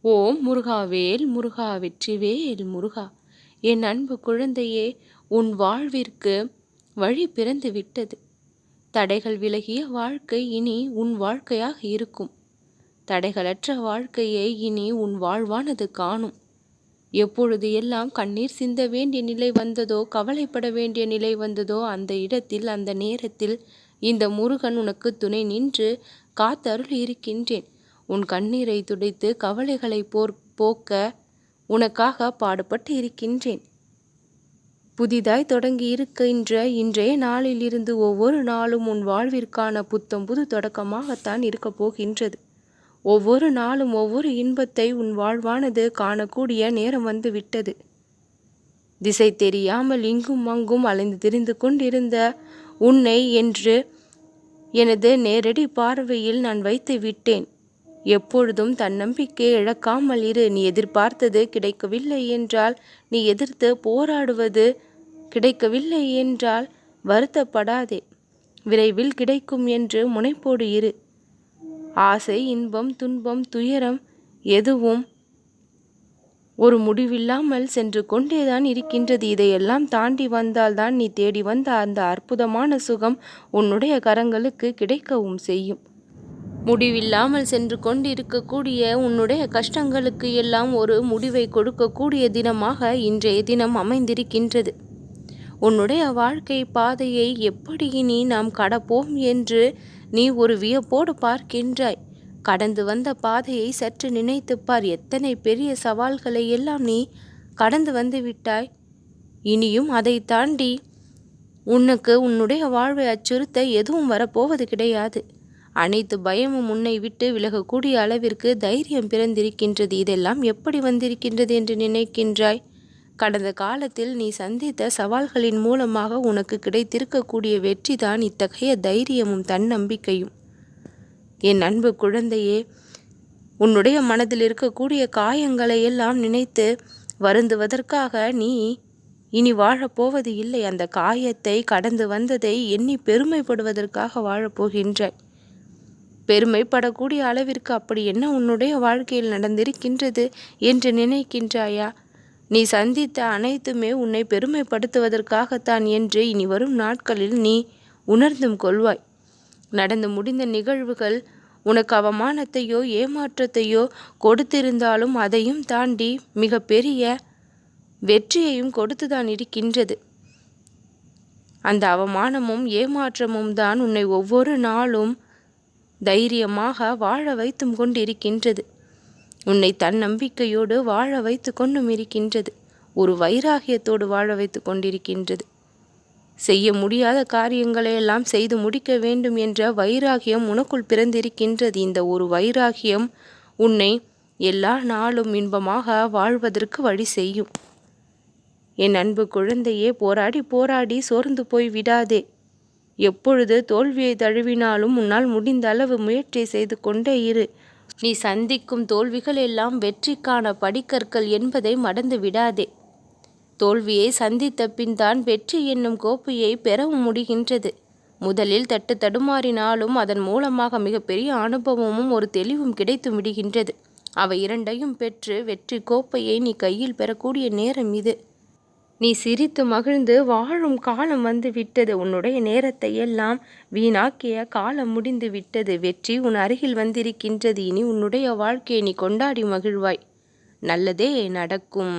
ஓம் முருகாவேல் முருகா வெற்றிவேல் முருகா. என் அன்பு குழந்தையே, உன் வாழ்விற்கு வழி பிறந்து விட்டது. தடைகள் விலகிய வாழ்க்கை இனி உன் வாழ்க்கையாக இருக்கும். தடைகளற்ற வாழ்க்கையை இனி உன் வாழ்வானது காணும். எப்பொழுது எல்லாம் கண்ணீர் சிந்த வேண்டிய நிலை வந்ததோ, கவலைப்பட வேண்டிய நிலை வந்ததோ, அந்த இடத்தில் அந்த நேரத்தில் இந்த முருகன் உனக்கு துணை நின்று காத்தருள் இருக்கின்றேன். உன் கண்ணீரை துடைத்து கவலைகளை போக்க உனக்காக பாடுபட்டு இருக்கின்றேன். புதிதாய் தொடங்கி இருக்கின்ற இன்றைய நாளிலிருந்து ஒவ்வொரு நாளும் உன் வாழ்விற்கான புத்தம் புது தொடக்கமாகத்தான் இருக்கப் போகின்றது. ஒவ்வொரு நாளும் ஒவ்வொரு இன்பத்தை உன் வாழ்வானது காணக்கூடிய நேரம் வந்து விட்டது. திசை தெரியாமல் இங்கும் அங்கும் அலைந்து திரிந்து கொண்டிருந்த உன்னை என்று எனது நேரடி பார்வையில் நான் வைத்து விட்டேன். எப்பொழுதும் தன்னம்பிக்கை இழக்காமல் இரு. நீ எதிர்பார்த்தது கிடைக்கவில்லை என்றால், நீ எதிர்த்து போராடுவது கிடைக்கவில்லை என்றால் வருத்தப்படாதே. விரைவில் கிடைக்கும் என்று முனைப்போடு இரு. ஆசை, இன்பம், துன்பம், துயரம் எதுவும் ஒரு முடிவில்லாமல் சென்று கொண்டேதான் இருக்கின்றது. இதையெல்லாம் தாண்டி வந்தால்தான் நீ தேடி வந்த அந்த அற்புதமான சுகம் உன்னுடைய கரங்களுக்கு கிடைக்கவும் செய்யும். முடிவில்லாமல் சென்று கொண்டிருக்கக்கூடிய உன்னுடைய கஷ்டங்களுக்கு எல்லாம் ஒரு முடிவை கொடுக்கக்கூடிய தினமாக இன்றைய தினம் அமைந்திருக்கின்றது. உன்னுடைய வாழ்க்கை பாதையை எப்படி இனி நாம் கடப்போம் என்று நீ ஒரு வியப்போடு பார்க்கின்றாய். கடந்து வந்த பாதையை சற்று நினைத்துப்பார். எத்தனை பெரிய சவால்களை எல்லாம் நீ கடந்து வந்து விட்டாய். இனியும் அதை தாண்டி உனக்கு உன்னுடைய வாழ்வை அச்சுறுத்த எதுவும் வரப்போவது கிடையாது. அனைத்து பயமும் உன்னை விட்டு விலகக்கூடிய அளவிற்கு தைரியம் பிறந்திருக்கின்றது. இதெல்லாம் எப்படி வந்திருக்கின்றது என்று நினைக்கின்றாய்? கடந்த காலத்தில் நீ சந்தித்த சவால்களின் மூலமாக உனக்கு கிடைத்திருக்கக்கூடிய வெற்றிதான் இத்தகைய தைரியமும் தன்னம்பிக்கையும். என் அன்பு குழந்தையே, உன்னுடைய மனதில் இருக்கக்கூடிய காயங்களை எல்லாம் நினைத்து வருந்துவதற்காக நீ இனி வாழப்போவது இல்லை. அந்த காயத்தை கடந்து வந்ததை எண்ணி பெருமைப்படுவதற்காக வாழப்போகின்றாய். பெருமைப்படக்கூடிய அளவிற்கு அப்படி என்ன உன்னுடைய வாழ்க்கையில் நடந்திருக்கின்றது என்று நினைக்கின்றாயா? நீ சந்தித்த அனைத்துமே உன்னை பெருமைப்படுத்துவதற்காகத்தான் என்று இனி வரும் நாட்களில் நீ உணர்ந்தும் கொள்வாய். நடந்து முடிந்த நிகழ்வுகள் உனக்கு அவமானத்தையோ ஏமாற்றத்தையோ கொடுத்திருந்தாலும் அதையும் தாண்டி மிக பெரிய வெற்றியையும் கொடுத்துதான் இருக்கின்றது. அந்த அவமானமும் ஏமாற்றமும் தான் உன்னை ஒவ்வொரு நாளும் தைரியமாக வாழ வைத்தும் கொண்டிருக்கின்றது. உன்னை தன்னம்பிக்கையோடு வாழ வைத்து கொண்டும் இருக்கின்றது. ஒரு வைராகியத்தோடு வாழ வைத்து கொண்டிருக்கின்றது. செய்ய முடியாத காரியங்களை எல்லாம் செய்து முடிக்க வேண்டும் என்ற வைராகியம் உனக்குள் பிறந்திருக்கின்றது. இந்த ஒரு வைராகியம் உன்னை எல்லா நாளும் இன்பமாக வாழ்வதற்கு வழி செய்யும். என் அன்பு குழந்தையே, போராடி போராடி சோர்ந்து போய் விடாதே. எப்பொழுது தோல்வியை தழுவினாலும் உன்னால் முடிந்த அளவு முயற்சி செய்து கொண்டே இரு. நீ சந்திக்கும் தோல்விகள் எல்லாம் வெற்றிக்கான படிக்கற்கள் என்பதை மறந்து விடாதே. தோல்வியை சந்தித்த பின் தான் வெற்றி என்னும் கோப்பையை பெறவும் முடிகின்றது. முதலில் தடுமாறினாலும் அதன் மூலமாக மிகப்பெரிய அனுபவமும் ஒரு தெளிவும் கிடைத்து விடுகின்றது. அவை இரண்டையும் பெற்று வெற்றி கோப்பையை நீ கையில் பெறக்கூடிய நேரம் இது. நீ சிரித்து மகிழ்ந்து வாழும் காலம் வந்து விட்டது. உன்னுடைய நேரத்தை எல்லாம் வீணாக்கிய காலம் முடிந்து விட்டது. வெற்றி உன் அருகில் வந்திருக்கின்றது. இனி உன்னுடைய வாழ்க்கையை நீ கொண்டாடி மகிழ்வாய். நல்லதே நடக்கும்.